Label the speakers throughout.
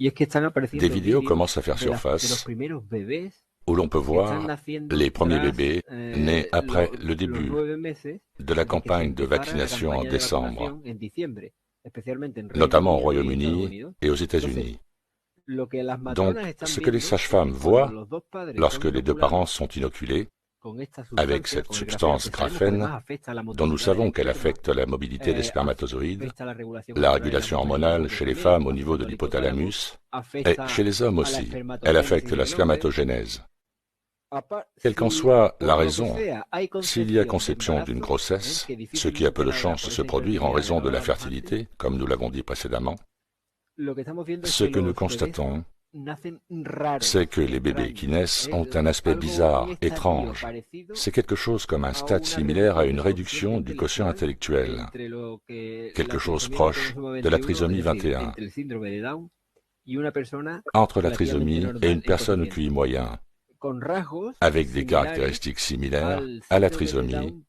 Speaker 1: Des vidéos commencent à faire surface où l'on peut voir les premiers bébés nés après le début de la campagne de vaccination en décembre, notamment au Royaume-Uni et aux États-Unis. Donc, ce que les sages-femmes voient lorsque les deux parents sont inoculés avec cette substance graphène, dont nous savons qu'elle affecte la mobilité des spermatozoïdes, la régulation hormonale chez les femmes au niveau de l'hypothalamus, et chez les hommes aussi, elle affecte la spermatogénèse. Quelle qu'en soit la raison, s'il y a conception d'une grossesse, ce qui a peu de chances de se produire en raison de la fertilité, comme nous l'avons dit précédemment, ce que nous constatons, c'est que les bébés qui naissent ont un aspect bizarre, étrange. C'est quelque chose comme un stade similaire à une réduction du quotient intellectuel, quelque chose proche de la trisomie 21, entre la trisomie et une personne au QI moyen, avec des caractéristiques similaires à la trisomie,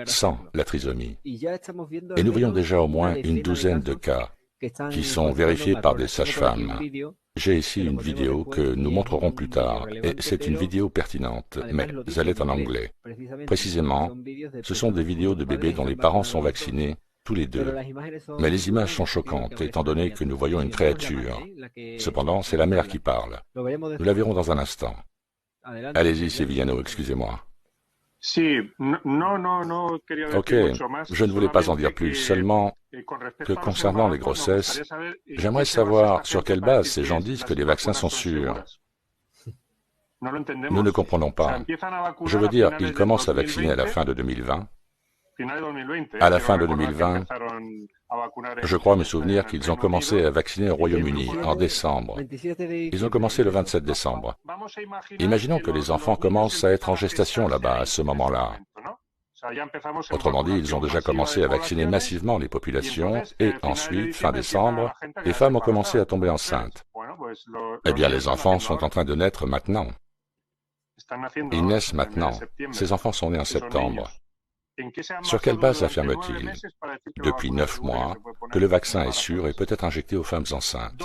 Speaker 1: sans la trisomie. Et nous voyons déjà au moins une douzaine de cas qui sont vérifiés par des sages-femmes. J'ai ici une vidéo que nous montrerons plus tard, et c'est une vidéo pertinente, mais elle est en anglais. Précisément, ce sont des vidéos de bébés dont les parents sont vaccinés, tous les deux. Mais les images sont choquantes, étant donné que nous voyons une créature. Cependant, c'est la mère qui parle. Nous la verrons dans un instant. Allez-y, Sevillano, excusez-moi. Ok, je ne voulais pas en dire plus, seulement que concernant les grossesses, j'aimerais savoir sur quelle base ces gens disent que les vaccins sont sûrs. Nous ne comprenons pas. Je veux dire, ils commencent à vacciner à la fin de 2020. À la fin de 2020, je crois me souvenir qu'ils ont commencé à vacciner au Royaume-Uni en décembre. Ils ont commencé le 27 décembre. Imaginons que les enfants commencent à être en gestation là-bas à ce moment-là. Autrement dit, ils ont déjà commencé à vacciner massivement les populations et ensuite, fin décembre, les femmes ont commencé à tomber enceintes. Eh bien, les enfants sont en train de naître maintenant. Ils naissent maintenant. Ces enfants sont nés en septembre. Sur quelle base affirme-t-il, depuis 9 mois, que le vaccin est sûr et peut être injecté aux femmes enceintes?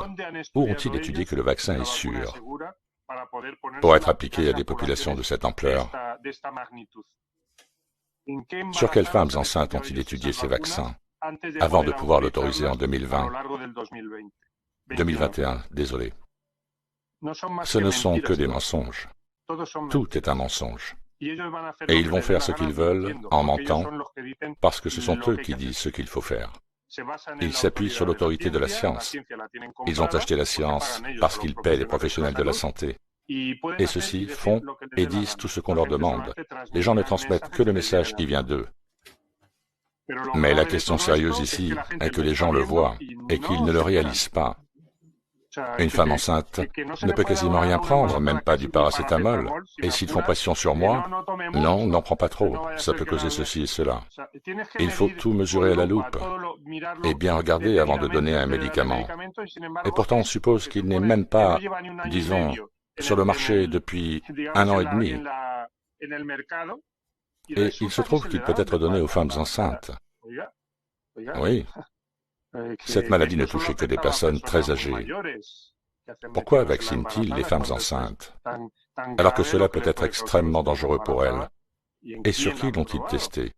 Speaker 1: Où ont-ils étudié que le vaccin est sûr pour être appliqué à des populations de cette ampleur? Sur quelles femmes enceintes ont-ils étudié ces vaccins avant de pouvoir l'autoriser en 2020? 2021, désolé. Ce ne sont que des mensonges. Tout est un mensonge. Et ils vont faire ce qu'ils veulent en mentant, parce que ce sont eux qui disent ce qu'il faut faire. Ils s'appuient sur l'autorité de la science. Ils ont acheté la science parce qu'ils paient les professionnels de la santé. Et ceux-ci font et disent tout ce qu'on leur demande. Les gens ne transmettent que le message qui vient d'eux. Mais la question sérieuse ici est que les gens le voient et qu'ils ne le réalisent pas. Une femme enceinte ne peut quasiment rien prendre, même pas du paracétamol. Et s'ils font pression sur moi, non, n'en prends pas trop, ça peut causer ceci et cela. Il faut tout mesurer à la loupe et bien regarder avant de donner un médicament. Et pourtant, on suppose qu'il n'est même pas, disons, sur le marché depuis 1 an et demi. Et il se trouve qu'il peut être donné aux femmes enceintes. Oui. Cette maladie ne touchait que des personnes très âgées. Pourquoi vaccinent-ils les femmes enceintes, alors que cela peut être extrêmement dangereux pour elles? Et sur qui l'ont-ils testé?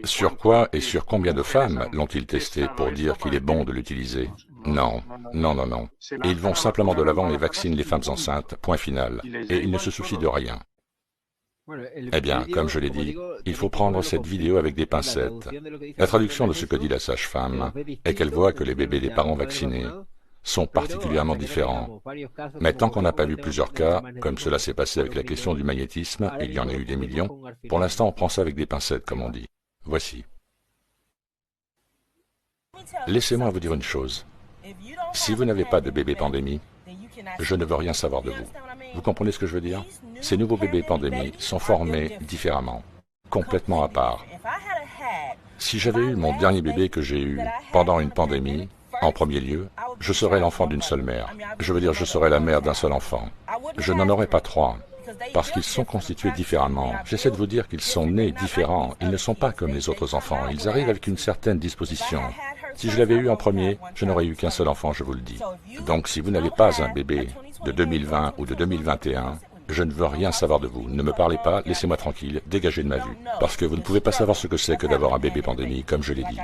Speaker 1: Sur quoi et sur combien de femmes l'ont-ils testé pour dire qu'il est bon de l'utiliser? Non, non, non, non. Et ils vont simplement de l'avant et vaccinent les femmes enceintes, point final. Et ils ne se soucient de rien. Eh bien, comme je l'ai dit, il faut prendre cette vidéo avec des pincettes. La traduction de ce que dit la sage-femme est qu'elle voit que les bébés des parents vaccinés sont particulièrement différents. Mais tant qu'on n'a pas vu plusieurs cas, comme cela s'est passé avec la question du magnétisme, il y en a eu des millions, pour l'instant on prend ça avec des pincettes, comme on dit. Voici. Laissez-moi vous dire une chose. Si vous n'avez pas de bébé pandémie, je ne veux rien savoir de vous. Vous comprenez ce que je veux dire? Ces nouveaux bébés pandémie sont formés différemment, complètement à part. Si j'avais eu mon dernier bébé que j'ai eu pendant une pandémie, en premier lieu, je serais l'enfant d'une seule mère. Je veux dire, je serais la mère d'un seul enfant. Je n'en aurais pas 3, parce qu'ils sont constitués différemment. J'essaie de vous dire qu'ils sont nés différents. Ils ne sont pas comme les autres enfants. Ils arrivent avec une certaine disposition. Si je l'avais eu en premier, je n'aurais eu qu'un seul enfant, je vous le dis. Donc si vous n'avez pas un bébé de 2020 ou de 2021, je ne veux rien savoir de vous. Ne me parlez pas, laissez-moi tranquille, dégagez de ma vue. Parce que vous ne pouvez pas savoir ce que c'est que d'avoir un bébé pandémie, comme je l'ai dit.